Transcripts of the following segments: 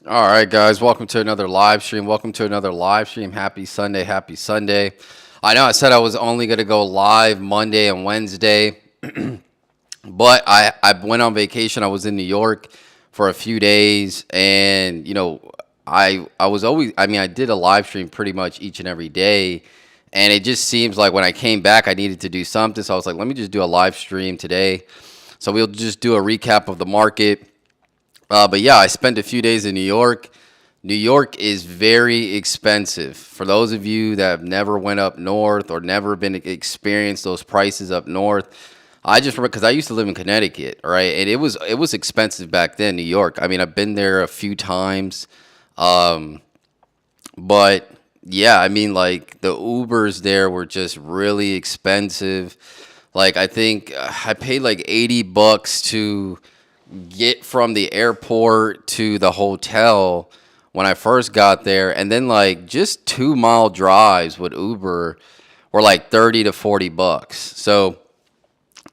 All right, guys, welcome to another live stream. Welcome to another live stream. Happy Sunday. Happy Sunday. I know I said I was only going to go live Monday and Wednesday, but I went on vacation. I was in New York for a few days, and I was always, I did a live stream pretty much each and every day, and it just seems like when I came back, I needed to do something. So I was like, let me just do a live stream today. So we'll just do a recap of the market. But yeah, I spent a few days in New York. New York is very expensive. For those of you that have never went up north or never been experienced those prices up north, I just remember because I used to live in Connecticut, right? And it was expensive back then, New York. I mean, I've been there a few times, um, but yeah, I mean, like the Ubers there were just really expensive. Like I think I paid like $80 to get from the airport to the hotel when I first got there, and then like just 2 mile drives with Uber were like 30 to 40 bucks. So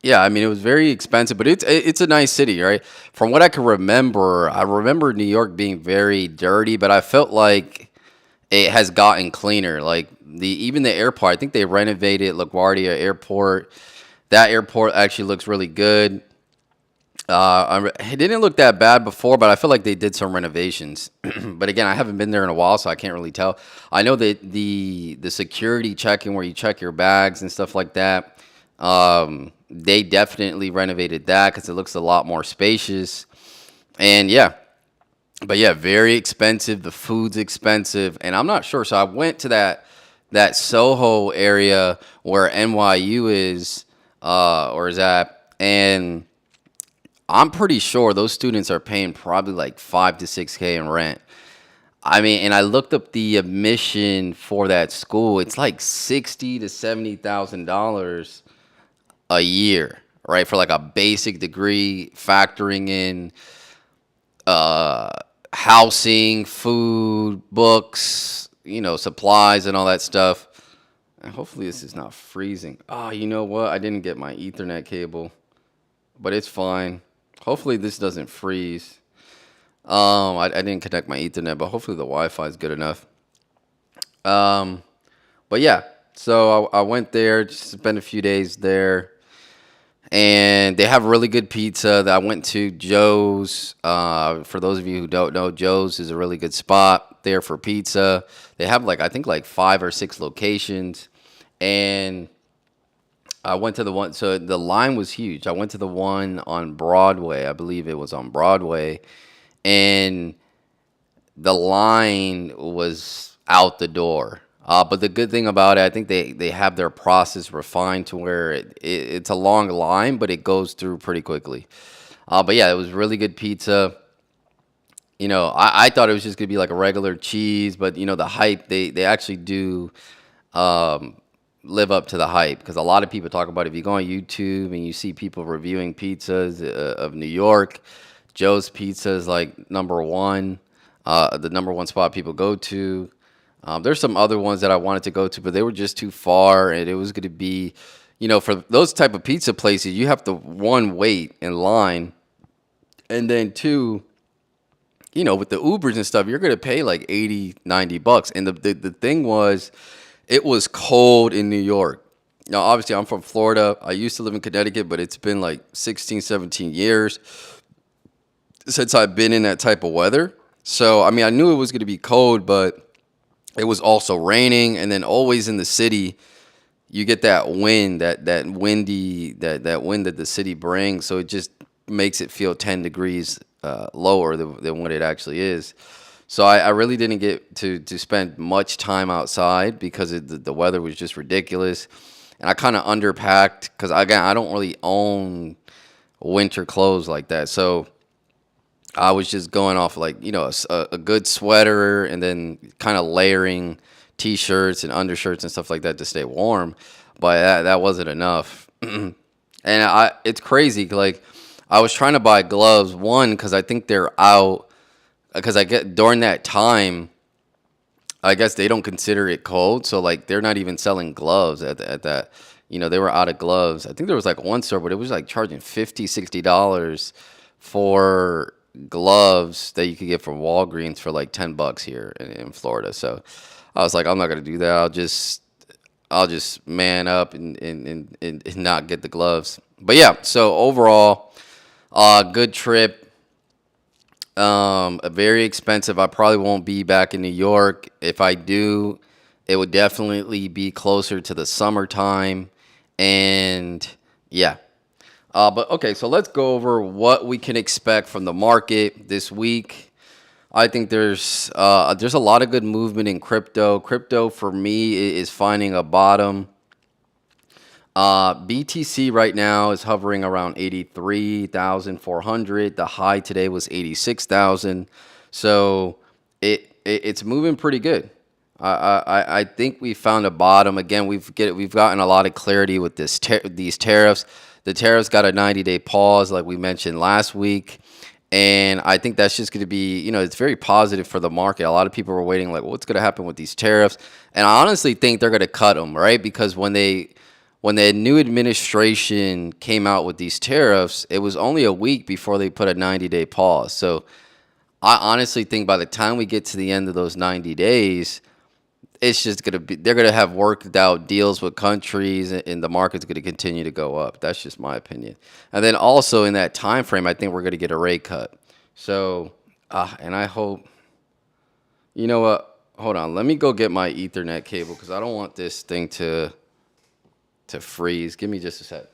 yeah, I mean it was very expensive, but it's a nice city, right? From what I can remember, I remember New York being very dirty, but I felt like it has gotten cleaner. Like even the airport, I think they renovated LaGuardia Airport. That airport actually looks really good. It didn't look that bad before, but I feel like they did some renovations. But again, I haven't been there in a while, so I can't really tell. I know that the security check-in where you check your bags and stuff like that, they definitely renovated that because it looks a lot more spacious. And yeah, but yeah, very expensive. The food's expensive, and I'm not sure. So I went to that Soho area where NYU is, or is at, and I'm pretty sure those students are paying probably like 5 to 6K in rent. I mean, and I looked up the admission for that school. It's like 60 to 70 thousand dollars a year, right? For like a basic degree, factoring in uh, housing, food, books, supplies, and all that stuff. And hopefully, this is not freezing. Oh, you know what? I didn't get my Ethernet cable, but it's fine. Hopefully, this doesn't freeze. I didn't connect my Ethernet, but hopefully the Wi-Fi is good enough. Um, but yeah, so I went there, just spent a few days there, and they have really good pizza. That I went to Joe's. For those of you who don't know, Joe's is a really good spot there for pizza. They have like I think like 5 or 6 locations, and I went to the one. So the line was huge. I went to the one on Broadway. I believe it was on Broadway, and the line was out the door. But the good thing about it, I think they have their process refined to where it's a long line, but it goes through pretty quickly. But yeah, it was really good pizza. I thought it was just gonna be like a regular cheese, but the hype they actually do um, live up to the hype because a lot of people talk about it. If you go on YouTube and you see people reviewing pizzas of New York, Joe's Pizza is like number one, the number one spot people go to. There's some other ones that I wanted to go to, but they were just too far, and it was going to be, for those type of pizza places, you have to one wait in line, and then two, with the Ubers and stuff, you're going to pay like 80, $90. And the thing was, it was cold in New York. Now, obviously, I'm from Florida. I used to live in Connecticut, but it's been like 16, 17 years since I've been in that type of weather. So, I mean, I knew it was going to be cold, but it was also raining. And then always in the city, you get that wind, that windy, that wind that the city brings. So it just makes it feel 10 degrees lower than what it actually is. So I really didn't get to spend much time outside because the weather was just ridiculous. And I kind of underpacked because, again, I don't really own winter clothes like that. So I was just going off like, a good sweater and then kind of layering t-shirts and undershirts and stuff like that to stay warm. But that wasn't enough. And it's crazy. Like I was trying to buy gloves, one, because I think they're out because I get during that time, I guess they don't consider it cold. So like they're not even selling gloves at that, they were out of gloves. I think there was like one store, but it was like charging $50, $60 for gloves that you could get from Walgreens for like $10 here in Florida. So I was like, I'm not gonna do that. I'll just man up and not get the gloves. But yeah, so overall, good trip. Very expensive. I probably won't be back in New York. If I do, it would definitely be closer to the summertime. And yeah. But okay, so let's go over what we can expect from the market this week. I think there's a lot of good movement in crypto. Crypto for me is finding a bottom. BTC right now is hovering around 83,400. The high today was 86,000. So it's moving pretty good. I think we found a bottom. Again, we've gotten a lot of clarity with these tariffs. The tariffs got a 90-day pause, like we mentioned last week. And I think that's just going to be, it's very positive for the market. A lot of people were waiting, like, what's going to happen with these tariffs? And I honestly think they're going to cut them, right? Because when the new administration came out with these tariffs, it was only a week before they put a 90-day pause. So I honestly think by the time we get to the end of those 90 days, it's just going to be, they're going to have worked out deals with countries and the market's going to continue to go up. That's just my opinion. And then also in that time frame, I think we're going to get a rate cut. So, and I hope, you know what? Hold on. Let me go get my Ethernet cable because I don't want this thing to freeze. Give me just a sec.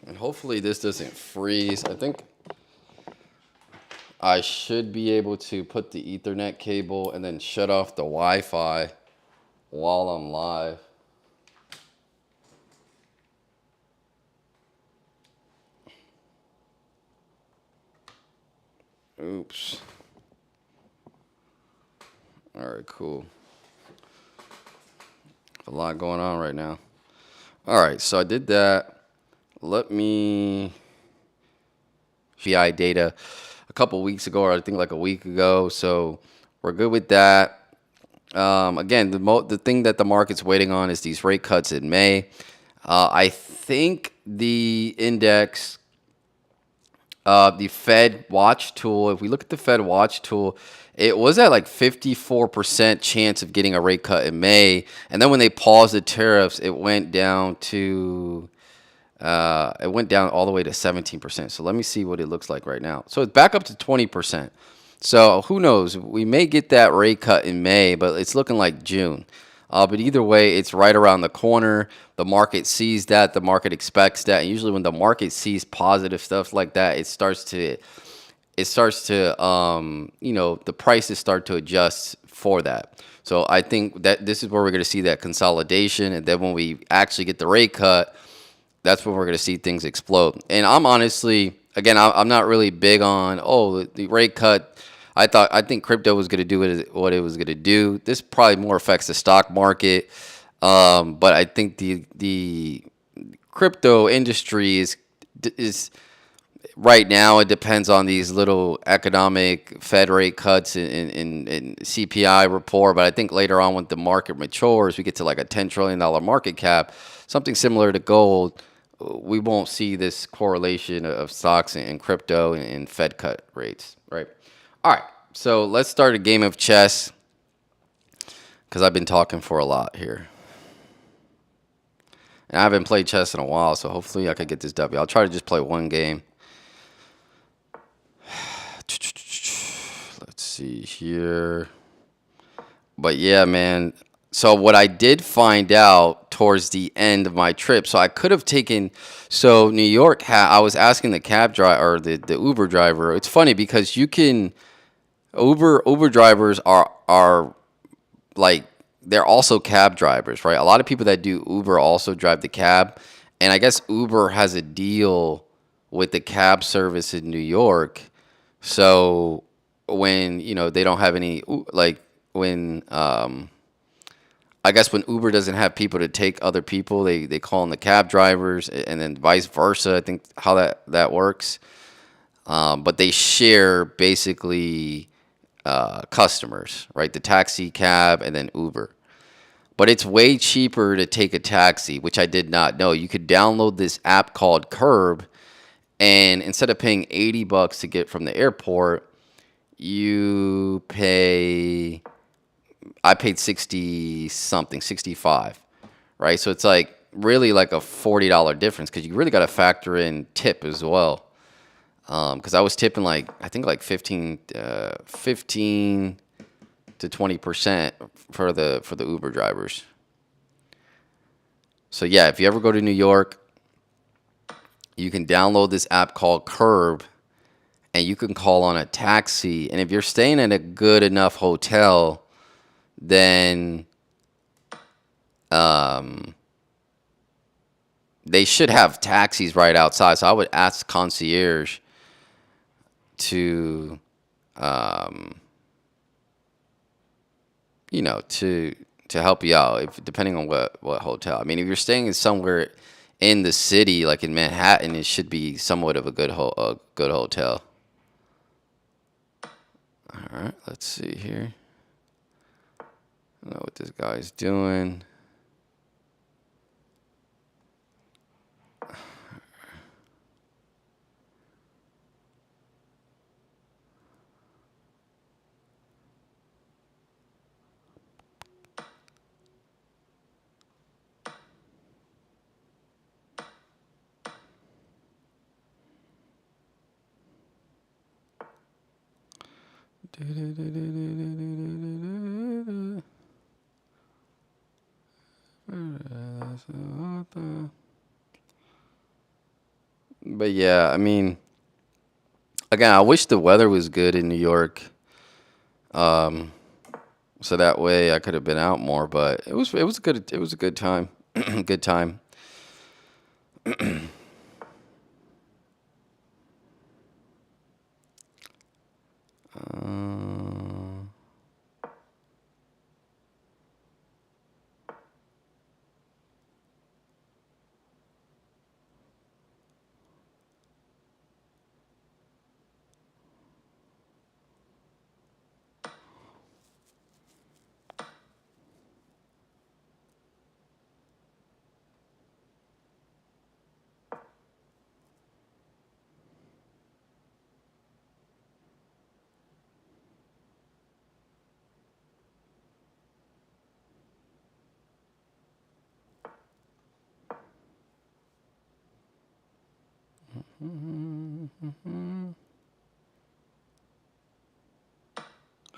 And hopefully this doesn't freeze. I think I should be able to put the Ethernet cable and then shut off the Wi-Fi while I'm live. Oops. All right, cool. A lot going on right now. All right, so I did that. Let me BI data a couple weeks ago, or I think like a week ago. So we're good with that. Again, the thing that the market's waiting on is these rate cuts in May. I think the index, the Fed Watch tool, if we look at the Fed Watch tool, it was at like 54% chance of getting a rate cut in May. And then when they paused the tariffs, it went down all the way to 17%. So let me see what it looks like right now. So it's back up to 20%. So who knows? We may get that rate cut in May, but it's looking like June. But either way, it's right around the corner. The market sees that. The market expects that. And usually when the market sees positive stuff like that, the prices start to adjust for that. So I think that this is where we're going to see that consolidation. And then when we actually get the rate cut, that's when we're going to see things explode. And I'm honestly, again, I'm not really big on, the rate cut. I think crypto was going to do what it was going to do. This probably more affects the stock market. But I think the crypto industry is right now, it depends on these little economic Fed rate cuts and CPI report. But I think later on, when the market matures, we get to like a $10 trillion market cap, something similar to gold. We won't see this correlation of stocks and crypto and Fed cut rates, right? All right, so let's start a game of chess because I've been talking for a lot here. And I haven't played chess in a while, so hopefully I could get this W. I'll try to just play one game. Let's see here. But yeah, man. So what I did find out towards the end of my trip, so I could have taken, so New York, I was asking the cab driver or the Uber driver. It's funny because you can, Uber drivers are like, they're also cab drivers, right? A lot of people that do Uber also drive the cab. And I guess Uber has a deal with the cab service in New York. So when, they don't have any, like when, I guess when Uber doesn't have people to take other people, they call in the cab drivers, and then vice versa. I think how that works. But they share basically customers, right? The taxi cab and then Uber. But it's way cheaper to take a taxi, which I did not know. You could download this app called Curb, and instead of paying $80 to get from the airport, you pay I paid 60 something, 65, right? So it's like really like a $40 difference because you really got to factor in tip as well. Because I was tipping like I think like 15 to 20% for the Uber drivers. So yeah, if you ever go to New York, you can download this app called Curb, and you can call on a taxi. And if you're staying in a good enough hotel, then um, they should have taxis right outside. So I would ask concierge to, um, to help you out, if depending on what hotel. I mean, if you're staying in somewhere in the city, like in Manhattan, it should be somewhat of a good hotel. All right, let's see here. I don't know what this guy's doing. But yeah, I mean, again, I wish the weather was good in New York, um, so that way I could have been out more. But it was a good time, good time. Uh,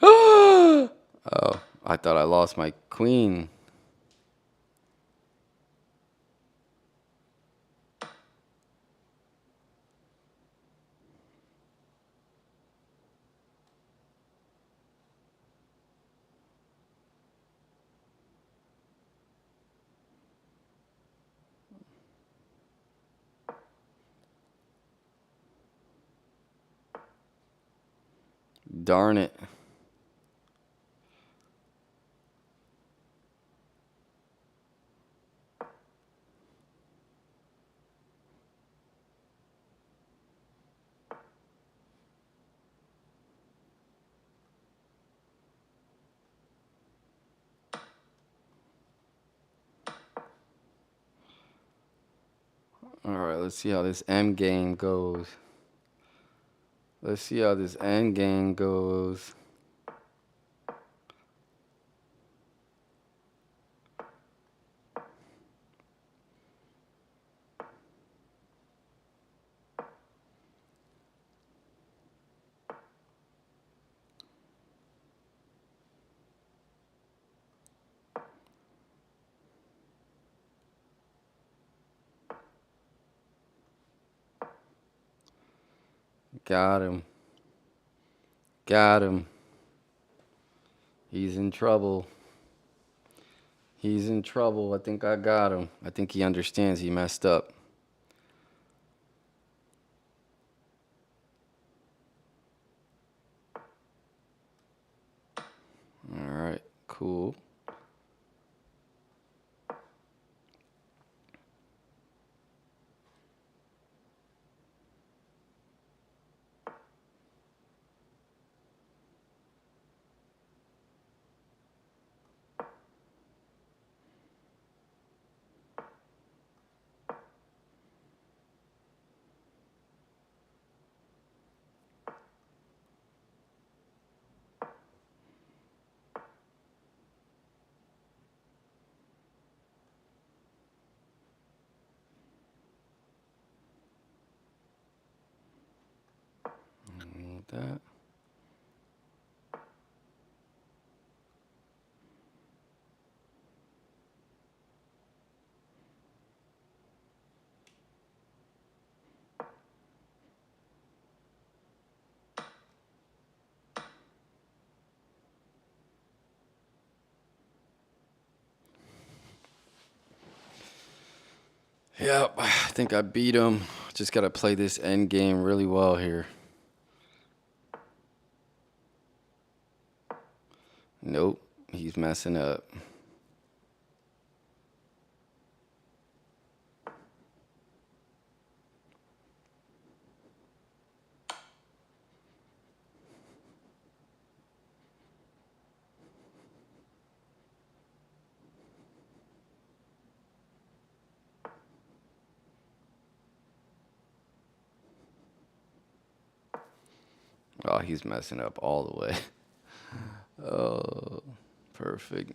oh, I thought I lost my queen. Darn it. All right, let's see how this end game goes. Let's see how this end game goes. Got him. Got him. He's in trouble. He's in trouble. I think I got him. I think he understands he messed up. All right, cool. that. Yep, I think I beat him. Just got to play this end game really well here. Nope, he's messing up. Oh, he's messing up all the way. Oh, perfect.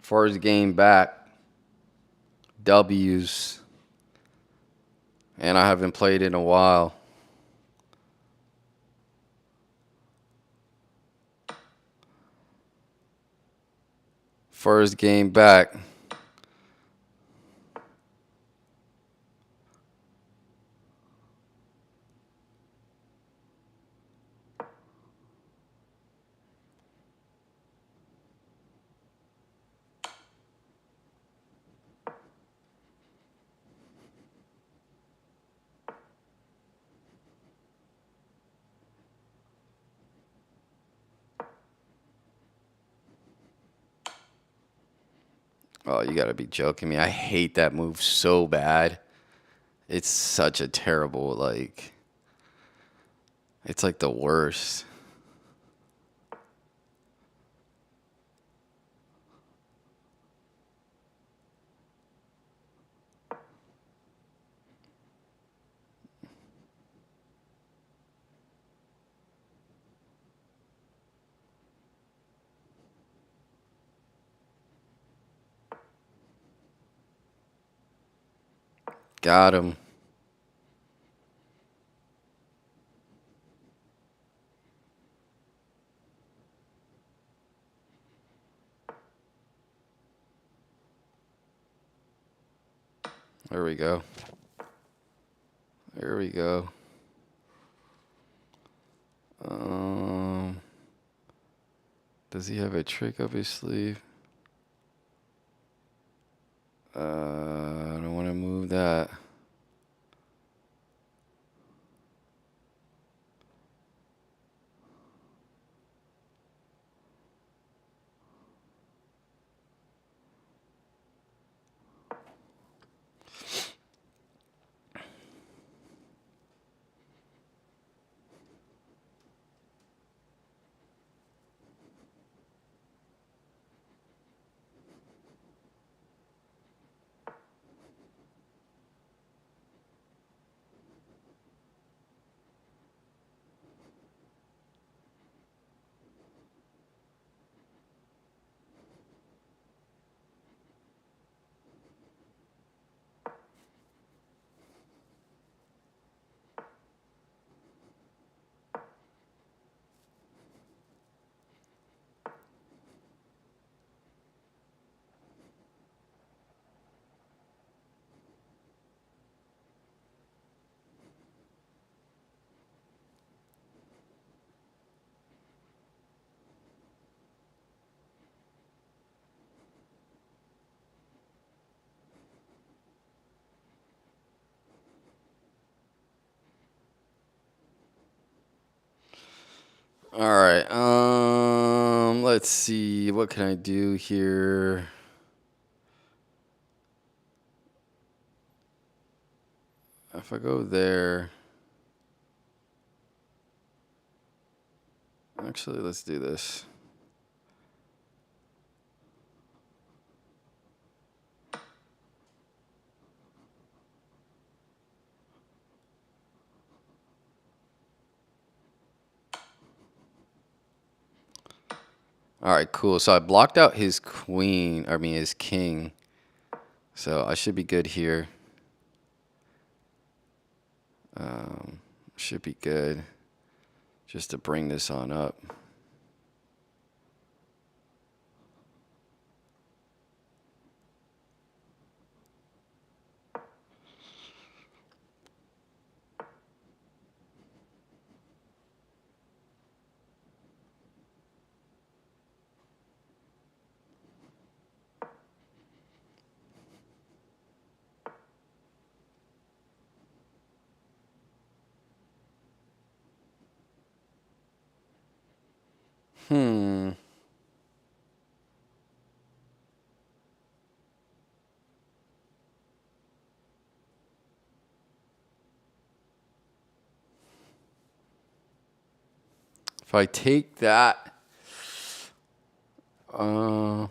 First game back, W's, and I haven't played in a while. First game back. Oh, you gotta be joking me. I hate that move so bad. It's such a terrible, like, it's like the worst. Got him. There we go. There we go. Um, does he have a trick up his sleeve? I don't want to move that. All right. Let's see. What can I do here? If I go there, actually, let's do this. All right, cool. So I blocked out his queen, I mean his king. So I should be good here. Should be good. Just to bring this on up. Hmm. If I take that, uh,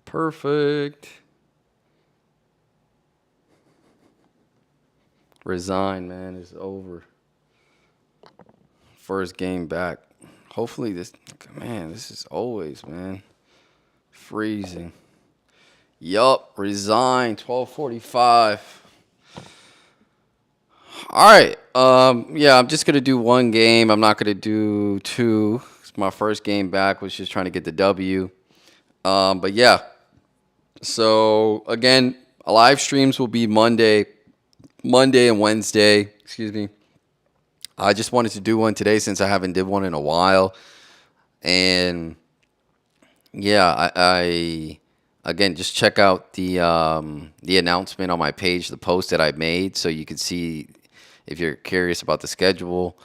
perfect. Resign, man. It's over. First game back. Hopefully this. Man, this is always, man. Freezing. Yup. Resign. 12:45. All right. Yeah, I'm just gonna do one game. I'm not gonna do two. It's my first game back. Was just trying to get the W. But yeah. So again, live streams will be Monday and Wednesday. Excuse me. I just wanted to do one today since I haven't did one in a while, and yeah, I again just check out the announcement on my page, the post that I made, so you can see if you're curious about the schedule.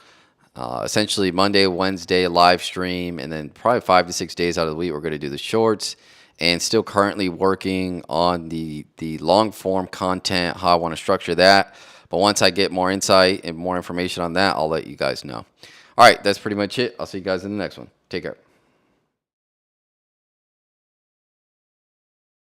Essentially, Monday, Wednesday live stream, and then probably 5 to 6 days out of the week we're going to do the shorts. And still currently working on the long form content, how I want to structure that. But once I get more insight and more information on that, I'll let you guys know. All right, that's pretty much it. I'll see you guys in the next one. Take care.